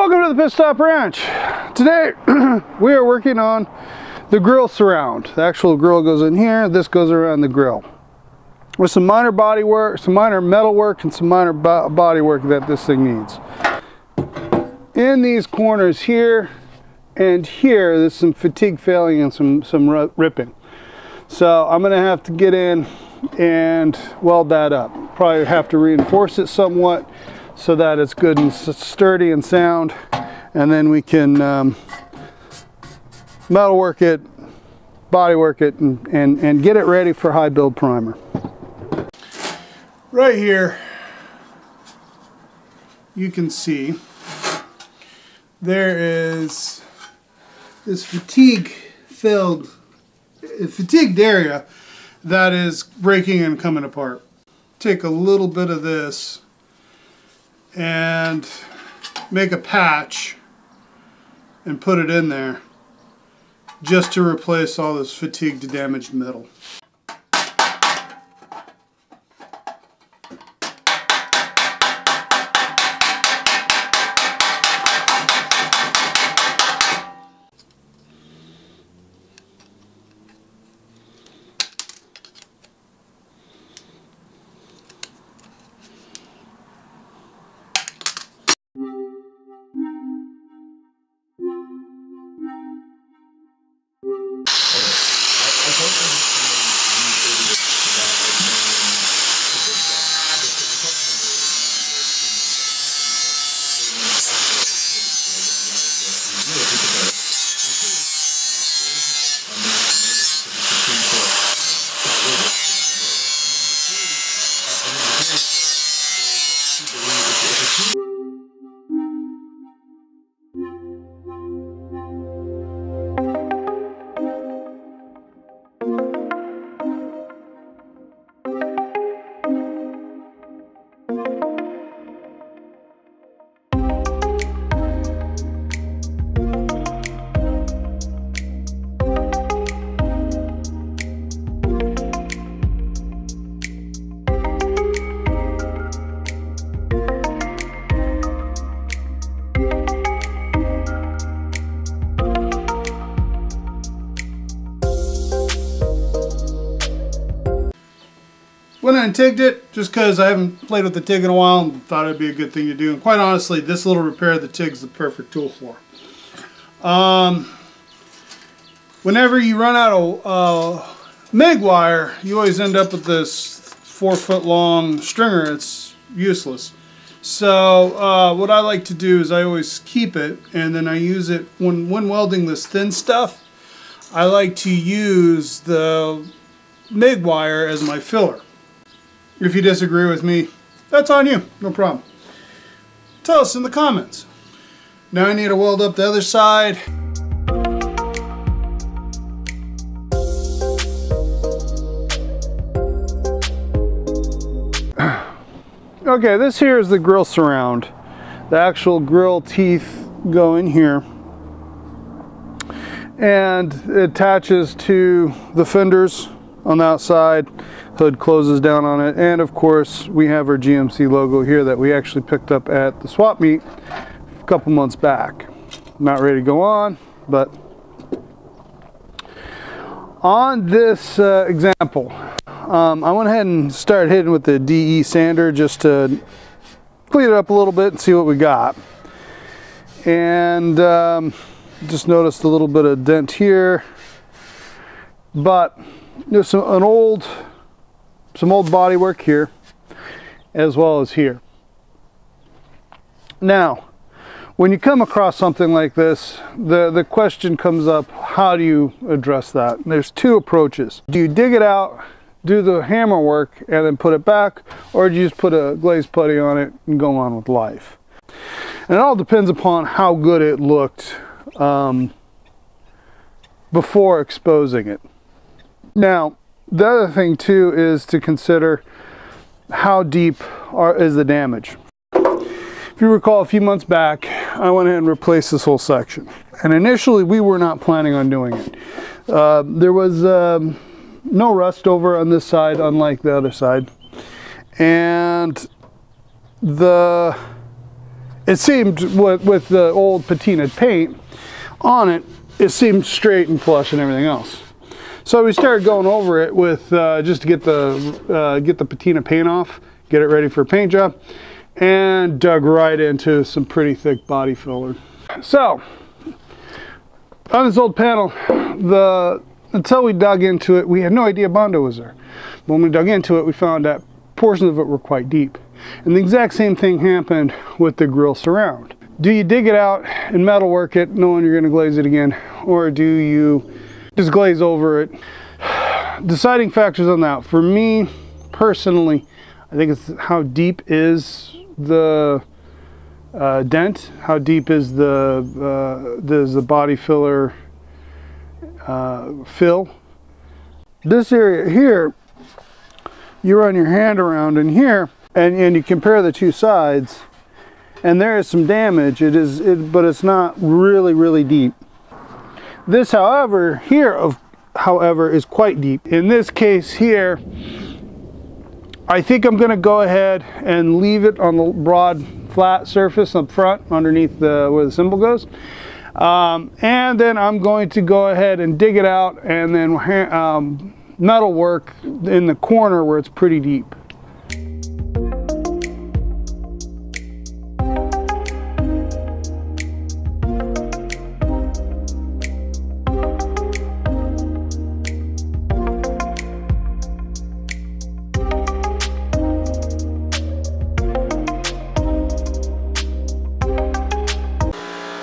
Welcome to the Pit Stop Ranch. Today we are working on the grill surround. The actual grill goes in here, this goes around the grill. With some minor body work, some minor metal work, and some minor body work that this thing needs. In these corners here and here, there's some fatigue failing and some ripping. So I'm gonna have to get in and weld that up. Probably have to reinforce it somewhat so that it's good and sturdy and sound, and then we can metal work it, body work it, and get it ready for high build primer. Right here you can see there is this fatigued area that is breaking and coming apart. Take a little bit of this and make a patch and put it in there just to replace all this fatigued, damaged metal. Went and tigged it just because I haven't played with the TIG in a while and thought it'd be a good thing to do. And quite honestly, this little repair of the TIG is the perfect tool for. Whenever you run out of MIG wire, you always end up with this 4-foot long stringer. It's useless. So what I like to do is I always keep it, and then I use it when welding this thin stuff. I like to use the MIG wire as my filler. If you disagree with me, that's on you, no problem. Tell us in the comments. Now I need to weld up the other side. Okay, this here is the grill surround. The actual grill teeth go in here. And it attaches to the fenders on the outside. Hood closes down on it, and of course we have our GMC logo here that we actually picked up at the swap meet a couple months back. Not ready to go on, but on this example, I went ahead and started hitting with the DE sander just to clean it up a little bit and see what we got. And just noticed a little bit of dent here, but there's some old body work here as well as here. Now when you come across something like this, the question comes up, how do you address that? And there's two approaches. Do you dig it out, do the hammer work, and then put it back, or do you just put a glaze putty on it and go on with life? And it all depends upon how good it looked before exposing it. Now the other thing too is to consider how deep is the damage. If you recall, a few months back I went ahead and replaced this whole section, and initially we were not planning on doing it. There was no rust over on this side, unlike the other side, and it seemed with the old patinaed paint on it, it seemed straight and flush and everything else. So we started going over it with just to get the patina paint off, get it ready for a paint job, and dug right into some pretty thick body filler. So on this old panel, until we dug into it, we had no idea Bondo was there. When we dug into it, we found that portions of it were quite deep. And the exact same thing happened with the grill surround. Do you dig it out and metalwork it knowing you're going to glaze it again, or do you just glaze over it? Deciding factors on that. For me personally, I think it's how deep is the dent, how deep is the body filler fill. This area here, you run your hand around in here and you compare the two sides, and there is some damage. But it's not really deep. This, however, is quite deep. In this case here, I think I'm going to go ahead and leave it on the broad flat surface up front underneath where the cymbal goes, and then I'm going to go ahead and dig it out and then metal work in the corner where it's pretty deep.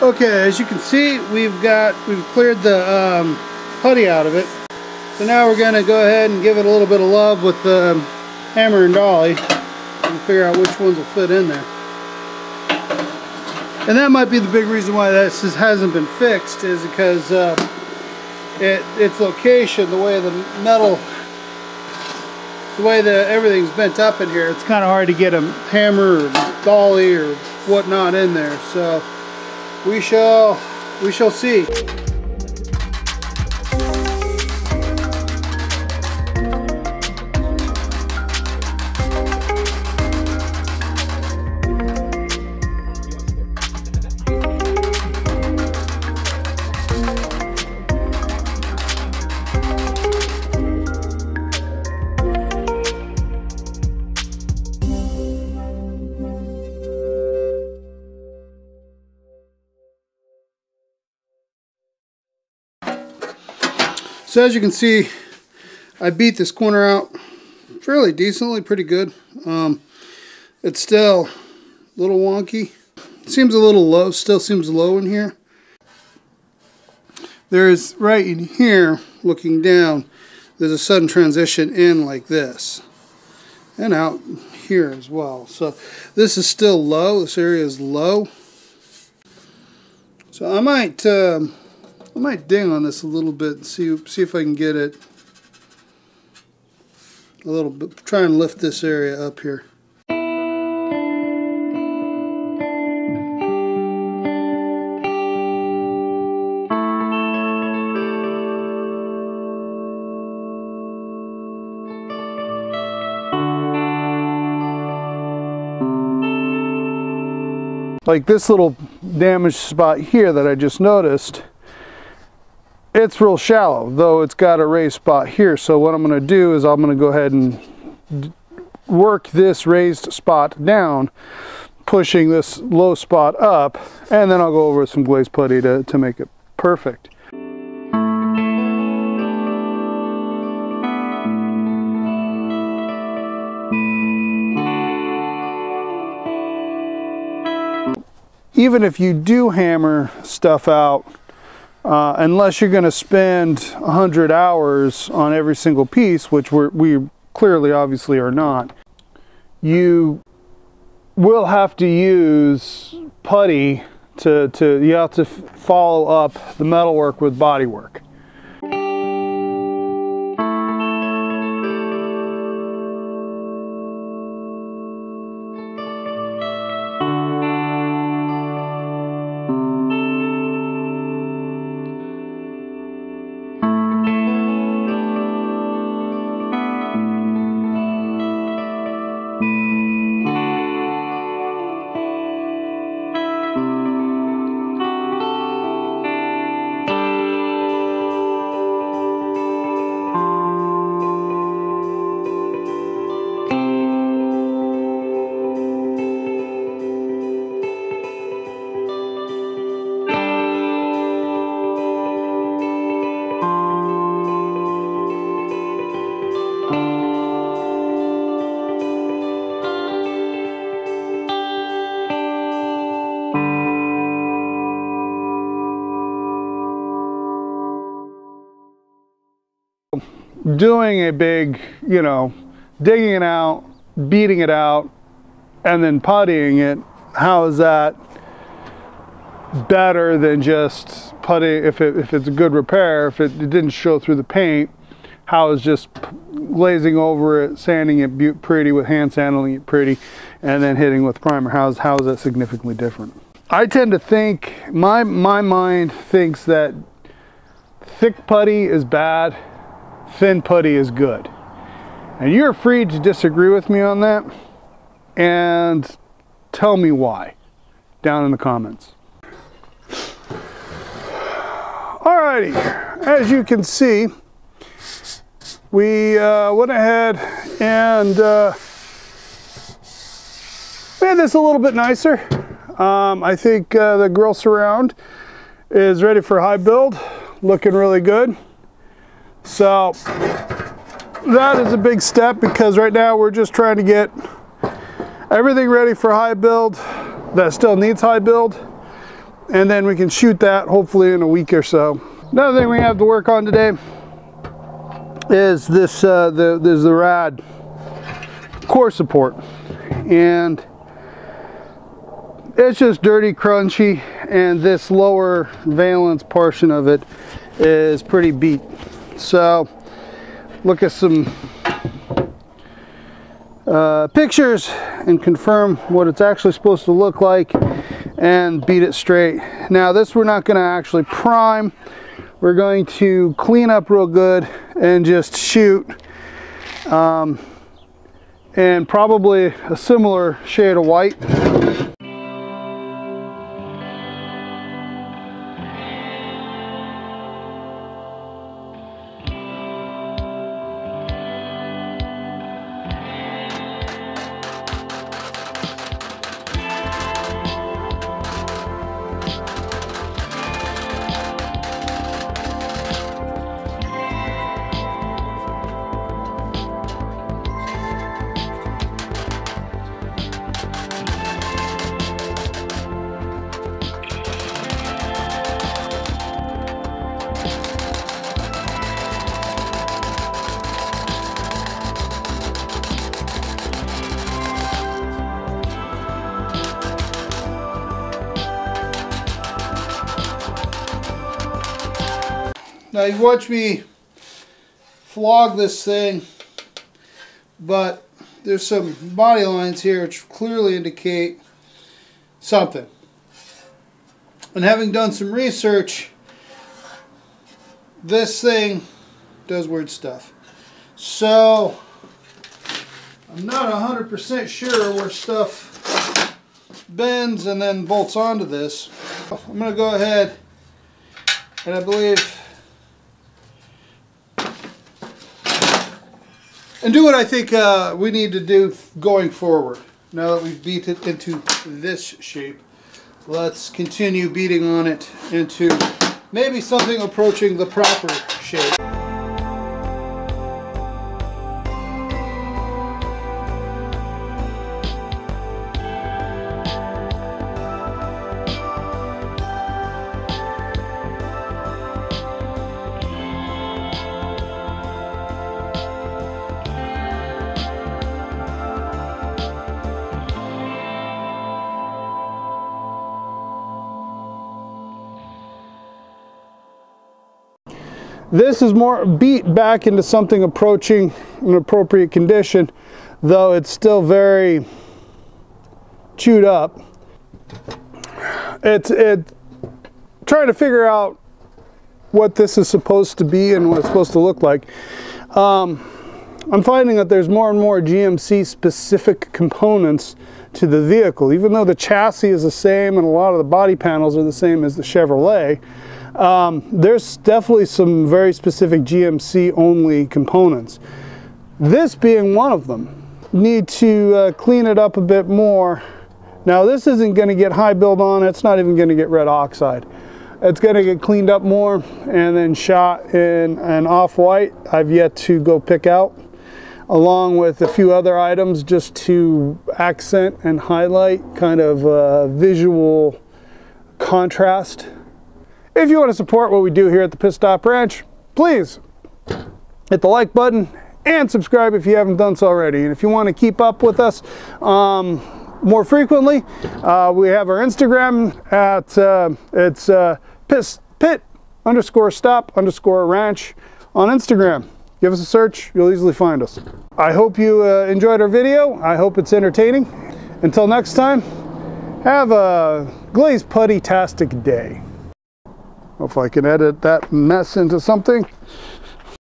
Okay, as you can see, we've cleared the putty out of it. So now we're going to go ahead and give it a little bit of love with the hammer and dolly and figure out which ones will fit in there. And that might be the big reason why this hasn't been fixed, is because its location, the way the metal, the way everything's bent up in here, it's kind of hard to get a hammer or dolly or whatnot in there. So we shall see. So as you can see, I beat this corner out fairly decently, pretty good. It's still a little wonky. It seems a little low, still seems low in here. There's, right in here, looking down, there's a sudden transition in like this. And out here as well. So this is still low, this area is low. So I might ding on this a little bit and see if I can get it a little bit, try and lift this area up here. Like this little damaged spot here that I just noticed, it's real shallow, though it's got a raised spot here. So what I'm going to do is I'm going to go ahead and work this raised spot down, pushing this low spot up, and then I'll go over with some glaze putty to make it perfect. Even if you do hammer stuff out, unless you're going to spend 100 hours on every single piece, which we clearly obviously are not, you will have to use putty you have to follow up the metalwork with bodywork. doing a big, you know, digging it out, beating it out, and then puttying it, how is that better than just putty? If it's a good repair, if it didn't show through the paint, how is just glazing over it, sanding it pretty with hand sanding it pretty, and then hitting with primer? How is that significantly different? I tend to think, my mind thinks that thick putty is bad, thin putty is good. And you're free to disagree with me on that, and tell me why down in the comments. Alrighty, as you can see, we went ahead and made this a little bit nicer. I think the grill surround is ready for high build, looking really good. So that is a big step, because right now we're just trying to get everything ready for high build that still needs high build, and then we can shoot that hopefully in a week or so. Another thing we have to work on today is this there's the rad core support, and it's just dirty, crunchy, and this lower valence portion of it is pretty beat. So look at some pictures and confirm what it's actually supposed to look like and beat it straight. Now this we're not going to actually prime. We're going to clean up real good and just shoot, and probably a similar shade of white. Now you watch me flog this thing, but there's some body lines here which clearly indicate something. And having done some research, this thing does weird stuff. So I'm not 100% sure where stuff bends and then bolts onto this. I'm going to go ahead and I believe and do what I think we need to do going forward. Now that we've beat it into this shape, let's continue beating on it into maybe something approaching the proper shape. This is more beat back into something approaching an appropriate condition, though it's still very chewed up. It's trying to figure out what this is supposed to be and what it's supposed to look like. I'm finding that there's more and more GMC specific components to the vehicle, even though the chassis is the same and a lot of the body panels are the same as the Chevrolet. There's definitely some very specific GMC only components. This being one of them. Need to clean it up a bit more. Now this isn't going to get high build on it, it's not even going to get red oxide. It's going to get cleaned up more and then shot in an off-white I've yet to go pick out, along with a few other items just to accent and highlight kind of visual contrast. If you want to support what we do here at the Pit Stop Ranch, please hit the like button and subscribe if you haven't done so already. And if you want to keep up with us more frequently, we have our Instagram at it's pit_stop_ranch on Instagram. Give us a search, you'll easily find us. I hope you enjoyed our video. I hope it's entertaining. Until next time, have a glazed putty-tastic day. If I can edit that mess into something.